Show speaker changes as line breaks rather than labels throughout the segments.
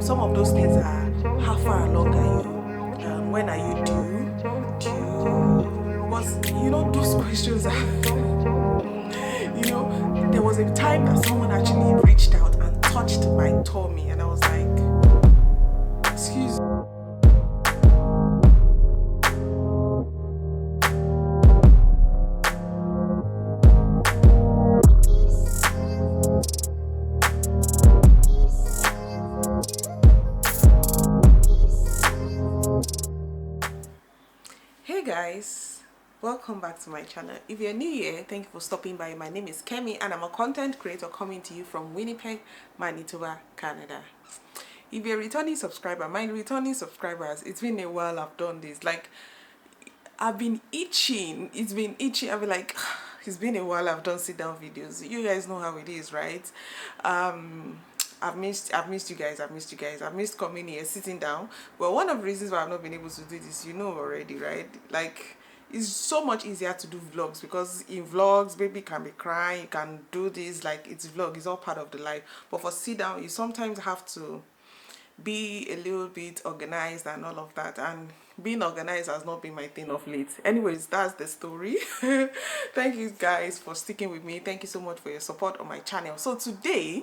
Some of those things are, how far along are you? When are you due? Do you, what's, those questions are, there was a time that someone actually reached out and touched my tummy, and I was like, excuse me. Hey guys, welcome back to my channel. If you're new here, thank you for stopping by. My name is Kemi and I'm a content creator coming to you from Winnipeg, Manitoba, Canada. If you're a returning subscriber, my returning subscribers, it's been a while I've done this. Like, I've been itching. It's been itching. I've been like, it's been a while I've done sit down videos. You guys know how it is, right? I've missed you guys. I've missed coming here, sitting down. Well, one of the reasons why I've not been able to do this, you know already, right? Like, it's so much easier to do vlogs because in vlogs, baby can be crying, you can do this, like, it's vlog, it's all part of the life. But for sit down, you sometimes have to be a little bit organized and all of that, and being organized has not been my thing of late. Anyways, that's the story. Thank you guys for sticking with me. Thank you so much for your support on my channel. So today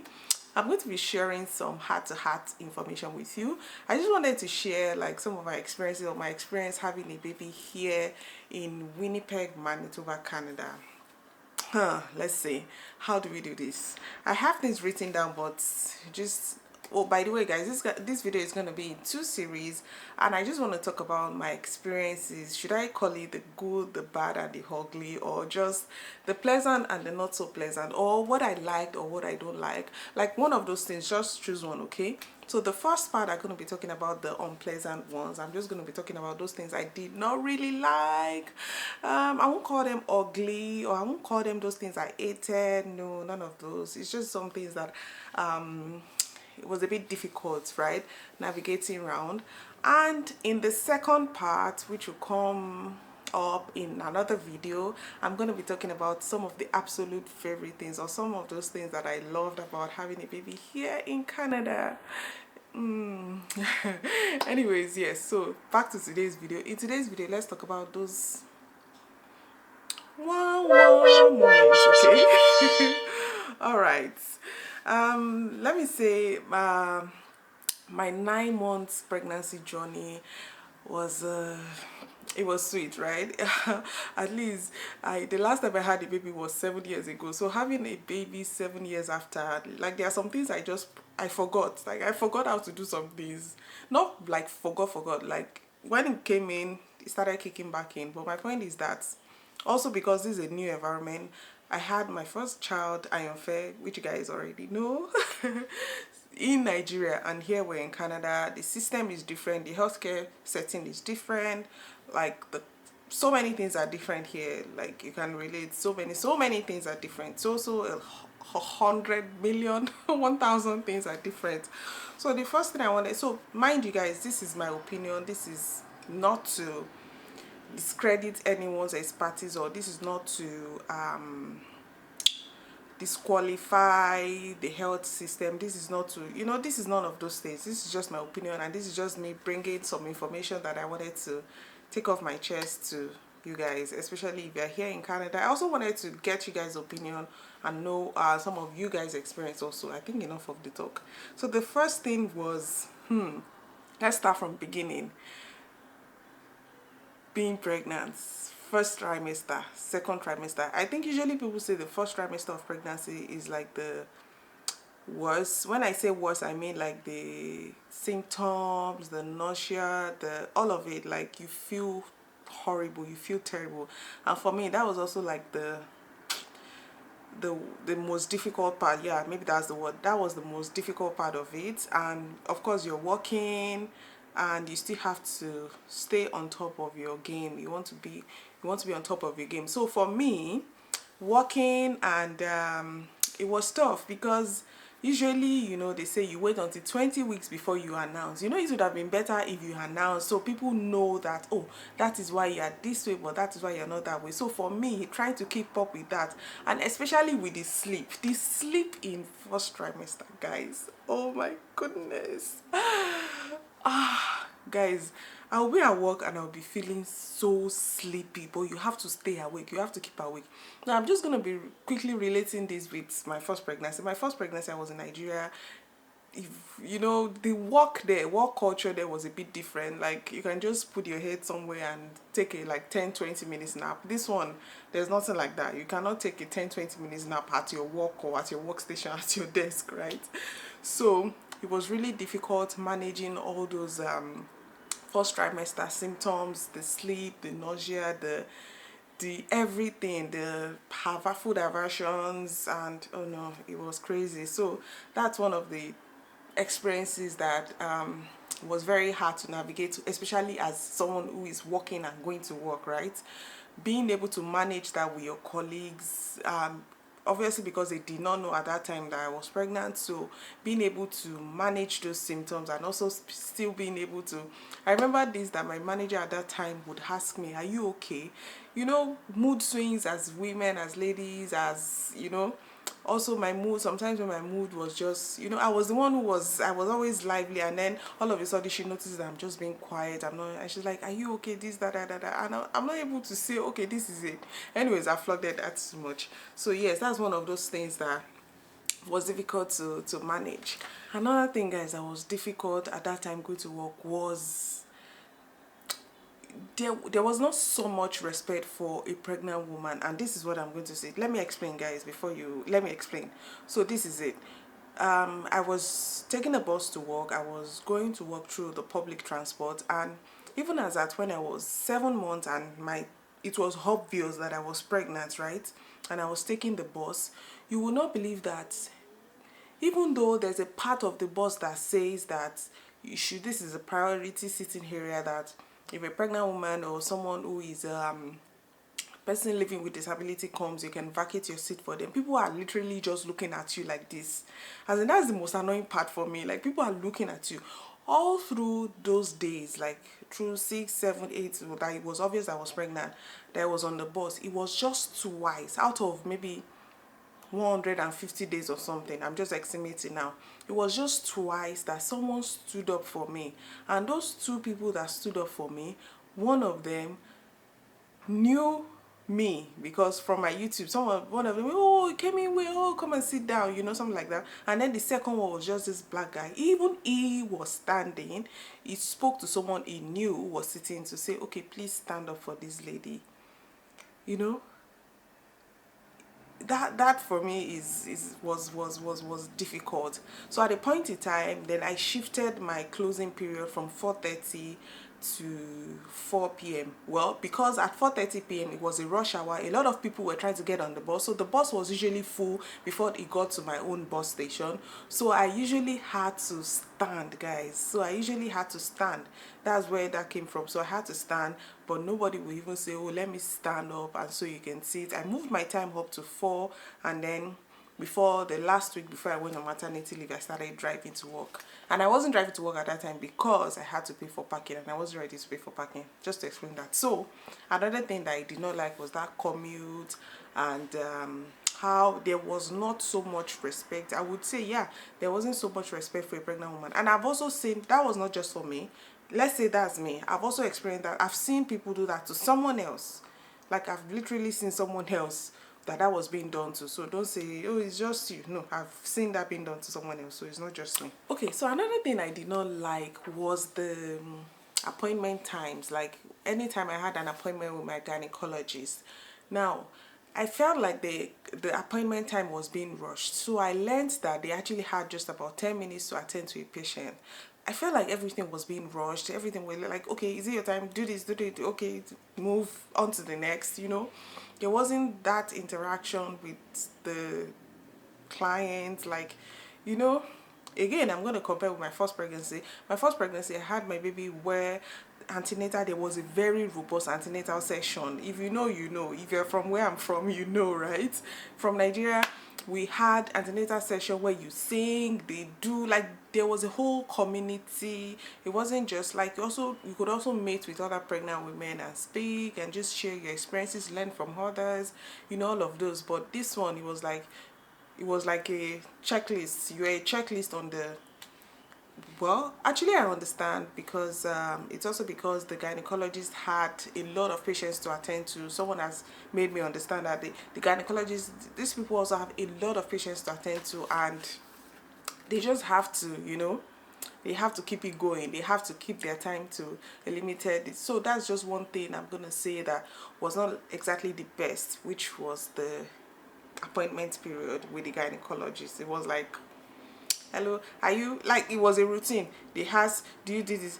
I'm going to be sharing some heart-to-heart information with you. I just wanted to share like some of my experiences, or my experience having a baby here in Winnipeg, Manitoba, Canada. Let's see, how do we do this? I have things written down, but just, oh, by the way guys, this video is going to be in two series, and I just want to talk about my experiences. Should I call it the good, the bad, and the ugly, or just the pleasant and the not so pleasant, or what I liked or what I don't like one of those things. Just choose one, okay? So the first part, I'm going to be talking about the unpleasant ones. I'm just going to be talking about those things I did not really like. I won't call them ugly, or I won't call them those things I hated. No, none of those. It's just some things that it was a bit difficult, right, navigating around. And in the second part, which will come up in another video, I'm going to be talking about some of the absolute favorite things, or some of those things that I loved about having a baby here in Canada. Anyways, yes, so back to today's video. In today's video, let's talk about those moments, okay? All right. Let me say my 9 months pregnancy journey was it was sweet, right? At least the last time I had a baby was 7 years ago. So having a baby 7 years after, like, there are some things I forgot. Like, I forgot how to do some things. Not like forgot. Like, when it came in, it started kicking back in. But my point is that also, because this is a new environment, I had my first child, Fair, which you guys already know, in Nigeria, and here we're in Canada. The system is different, the healthcare setting is different, like so many things are different here. Like, you can relate, so many things are different. So 100 million 1,000 things are different. So the first thing I wanted, so mind you guys, this is my opinion, this is not to discredit anyone's expertise, or this is not to disqualify the health system. This is not to, this is none of those things. This is just my opinion, and this is just me bringing some information that I wanted to take off my chest to you guys, especially if you're here in Canada. I also wanted to get you guys' opinion and know some of you guys' experience also. I think enough of the talk. So the first thing was, let's start from beginning. Being pregnant, first trimester, second trimester. I think usually people say the first trimester of pregnancy is like the worst. When I say worst, I mean like the symptoms, the nausea, all of it. Like, you feel horrible, you feel terrible. And for me, that was also like the most difficult part. Yeah, maybe that's the word. That was the most difficult part of it. And of course, you're working, and you still have to stay on top of your game. You want to be on top of your game. So for me, working, and it was tough because Usually, you know, they say you wait until 20 weeks before you announce. You know, it would have been better if you announce so people know that, oh, that is why you are this way, but that is why you're not that way. So for me, trying to keep up with that, and especially with the sleep in first trimester, guys. Oh my goodness. Guys, I'll be at work and I'll be feeling so sleepy, but you have to stay awake, you have to keep awake. Now I'm just going to be quickly relating this with my first pregnancy. My first pregnancy, I was in Nigeria. If you know, the work culture there was a bit different. Like, you can just put your head somewhere and take a like 10-20 minutes nap. This one, there's nothing like that. You cannot take a 10-20 minutes nap at your work or at your workstation, at your desk, right? So it was really difficult managing all those first trimester symptoms, the sleep, the nausea, the everything, the food aversions, and oh no, it was crazy. So that's one of the experiences that was very hard to navigate, especially as someone who is working and going to work, right? Being able to manage that with your colleagues, obviously because they did not know at that time that I was pregnant, so being able to manage those symptoms and also still being able to, I remember this, that my manager at that time would ask me, are you okay? You know, mood swings as women, as ladies, as you know, also my mood, sometimes when my mood was just, you know, I was the one I was always lively, and then all of a sudden she noticed that I'm just being quiet, I'm not, and she's like, are you okay, this, that, and I'm not able to say, okay, this is it. Anyways, I flooded that too much. So yes, that's one of those things that was difficult to manage. Another thing, guys, that was difficult at that time going to work was there was not so much respect for a pregnant woman. And this is what I'm going to say. Let me explain, guys, before you let me explain. So this is it. I was taking a bus to work. I was going to work through the public transport, and even as at when I was 7 months and it was obvious that I was pregnant, right? And I was taking the bus. You will not believe that even though there's a part of the bus that says that this is a priority sitting area, that if a pregnant woman or someone who is person living with disability comes, you can vacate your seat for them. People are literally just looking at you like this. As in, that's the most annoying part for me. Like, people are looking at you all through those days, like through 6, 7, 8, that it was obvious I was pregnant, that I was on the bus. It was just twice out of maybe 150 days or something. I'm just estimating now. It was just twice that someone stood up for me. And those two people that stood up for me, one of them knew me because from my YouTube, one of them, oh, Kemi-ing, oh, come and sit down, you know, something like that. And then the second one was just this black guy. Even he was standing. He spoke to someone he knew who was sitting to say, okay, please stand up for this lady. You know, that for me was difficult. So at a point in time, then I shifted my closing period from 4:30 to 4 p.m. Well, because at 4:30 p.m. it was a rush hour, a lot of people were trying to get on the bus, so the bus was usually full before it got to my own bus station. So I usually had to stand, guys. So I usually had to stand. That's where that came from. So I had to stand, but nobody would even say, oh, let me stand up and so you can see it. I moved my time up to 4, and then before the last week before I went on maternity leave, I started driving to work. And I wasn't driving to work at that time because I had to pay for parking, and I wasn't ready to pay for parking. Just to explain that. So another thing that I did not like was that commute, and how there was not so much respect. I would say, yeah, there wasn't so much respect for a pregnant woman. And I've also seen, that was not just for me. Let's say that's me. I've also experienced that. I've seen people do that to someone else. Like, I've literally seen someone else that was being done to. So don't say, oh, it's just you. No, I've seen that being done to someone else, so it's not just me. Okay, so another thing I did not like was the appointment times. Like, anytime I had an appointment with my gynecologist, now I felt like the appointment time was being rushed. So I learned that they actually had just about 10 minutes to attend to a patient. I felt like everything was being rushed. Everything was like, okay, is it your time? Do this, do it. Okay, move on to the next, you know. There wasn't that interaction with the client. Like, you know, again, I'm going to compare with my first pregnancy. My first pregnancy, I had my baby where antenatal, there was a very robust antenatal session. If you know, you know. If you're from where I'm from, you know, right? From Nigeria, we had antenatal session where you sing, they do, like there was a whole community. It wasn't just like, you could also meet with other pregnant women and speak and just share your experiences, learn from others, you know, all of those. But this one, it was like a checklist. You were a checklist on the, well, actually I understand, because it's also because the gynecologist had a lot of patients to attend to. Someone has made me understand that the gynecologist, these people also have a lot of patients to attend to, and they just have to, you know, they have to keep it going. They have to keep their time to a limited. So that's just one thing I'm gonna say that was not exactly the best, which was the appointment period with the gynecologist. It was like, hello, are you, like, it was a routine. They asked, do you do this,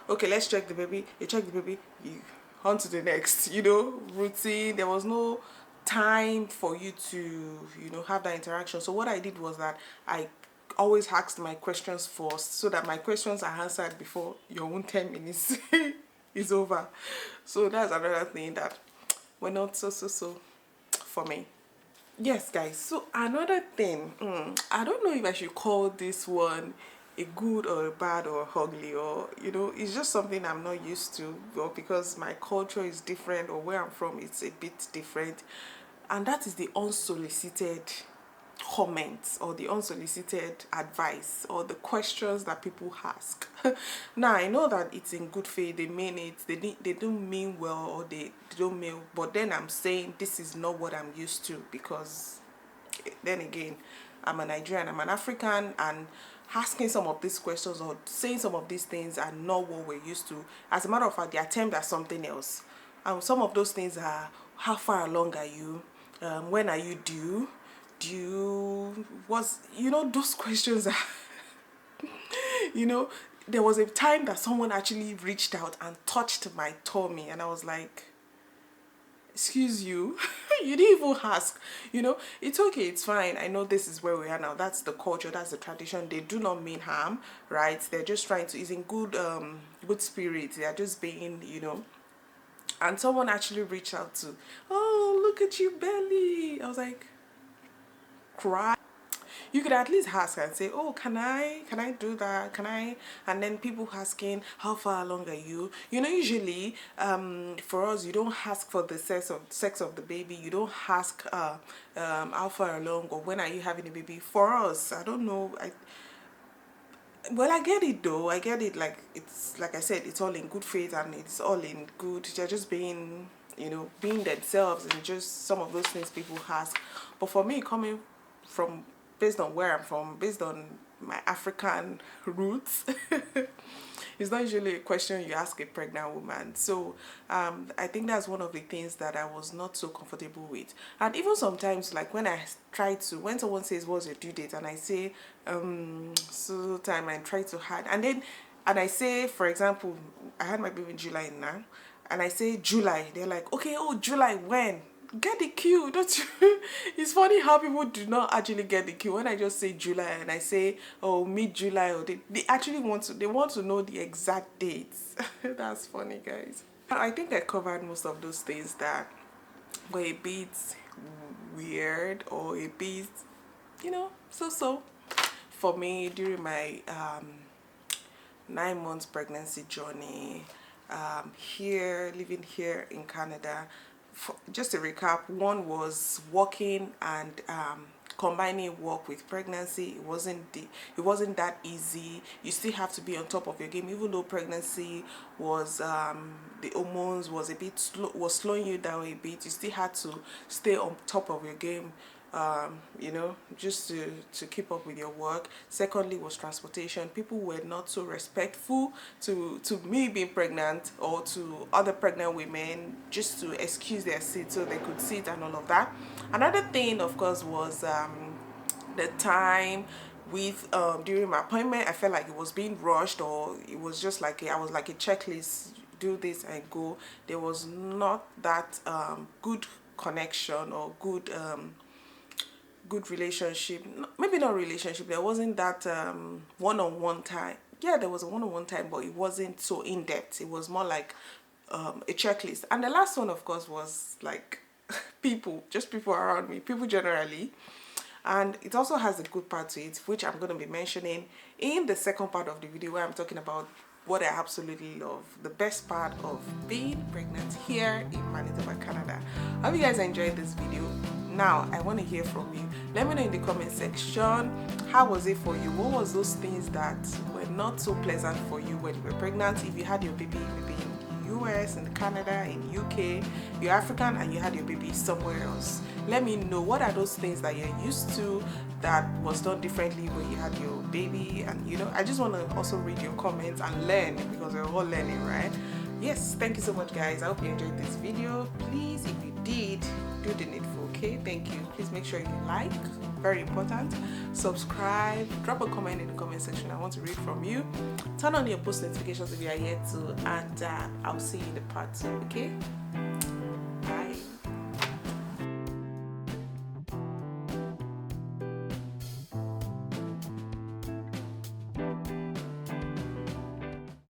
okay, let's check the baby. You check the baby, you on to the next, you know, routine. There was no time for you to, you know, have that interaction. So what I did was that I always asked my questions first, so that my questions are answered before your own 10 minutes is over. So that's another thing that were not so for me. Yes, guys. So another thing, I don't know if I should call this one a good or a bad or ugly, or, you know, it's just something I'm not used to, well, because my culture is different, or where I'm from it's a bit different, and that is the unsolicited comments, or the unsolicited advice, or the questions that people ask. Now I know that it's in good faith, they mean it, they don't mean well, or they don't mean, but then I'm saying this is not what I'm used to, because then again, I'm a Nigerian, I'm an African, and asking some of these questions or saying some of these things are not what we're used to. As a matter of fact, they attempt at something else. And some of those things are, how far along are you? When are you due? Do you, was, you know, those questions are, you know, there was a time that someone actually reached out and touched my tummy, and I was like, excuse you, you didn't even ask. You know, it's okay, it's fine, I know this is where we are now, that's the culture, that's the tradition. They do not mean harm, right? They're just trying to, is in good good spirit, they're just being, you know. And someone actually reached out to, oh, look at you belly. I was like, cry. You could at least ask and say, oh, can I do that, can I? And then people asking, how far along are you? You know, usually for us, you don't ask for the sex of the baby, you don't ask how far along or when are you having a baby. For us, I don't know, well, I get it though, I get it, like, it's like I said, it's all in good faith, and it's all in good, they're just being, you know, being themselves, and just some of those things people ask. But for me, coming from, based on where I'm from, based on my African roots, it's not usually a question you ask a pregnant woman. So I think that's one of the things that I was not so comfortable with. And even sometimes, like when I try to, when someone says what's your due date, and I say so time, and try to hide, and I say, for example, I had my baby in July now, and I say July, they're like, okay, oh, July when? Get the cue, don't you? It's funny how people do not actually get the cue when I just say July, and I say, oh, mid-July, or they actually want to know the exact dates. That's funny, guys. I think I covered most of those things that were a bit weird, or a bit, you know, so for me during my 9 months pregnancy journey, here, living here in Canada. Just to recap, one was working and combining work with pregnancy. It wasn't that easy. You still have to be on top of your game, even though pregnancy was the hormones was a bit was slowing you down a bit. You still had to stay on top of your game, you know, just to keep up with your work. Secondly was transportation. People were not so respectful to me being pregnant, or to other pregnant women, just to excuse their seat so they could sit and all of that. Another thing, of course, was the time with during my appointment. I felt like it was being rushed, or it was just like I was like a checklist, do this and go. There was not that good connection, or good relationship. Maybe not relationship, there wasn't that one-on-one time. Yeah, there was a one-on-one time, but it wasn't so in-depth. It was more like a checklist. And the last one, of course, was like people, just people around me, people generally. and it also has a good part to it, which I'm going to be mentioning in the second part of the video, where I'm talking about what I absolutely love, the best part of being pregnant here in Manitoba, Canada. I hope you guys enjoyed this video. Now I want to hear from you. Let me know in the comment section, how was it for you? What was those things that were not so pleasant for you when you were pregnant? If you had your baby maybe in US, in Canada, in UK, you're African and you had your baby somewhere else, let me know what are those things that you're used to that was done differently when you had your baby. And you know, I just want to also read your comments and learn, because we're all learning, right? Yes, thank you so much guys. I hope you enjoyed this video. Please, if you did, do the needful. Okay, thank you. Please make sure you like, very important, subscribe, drop a comment in the comment section. I want to read from you. Turn on your post notifications if you are yet to, and I'll see you in the part 2. Okay.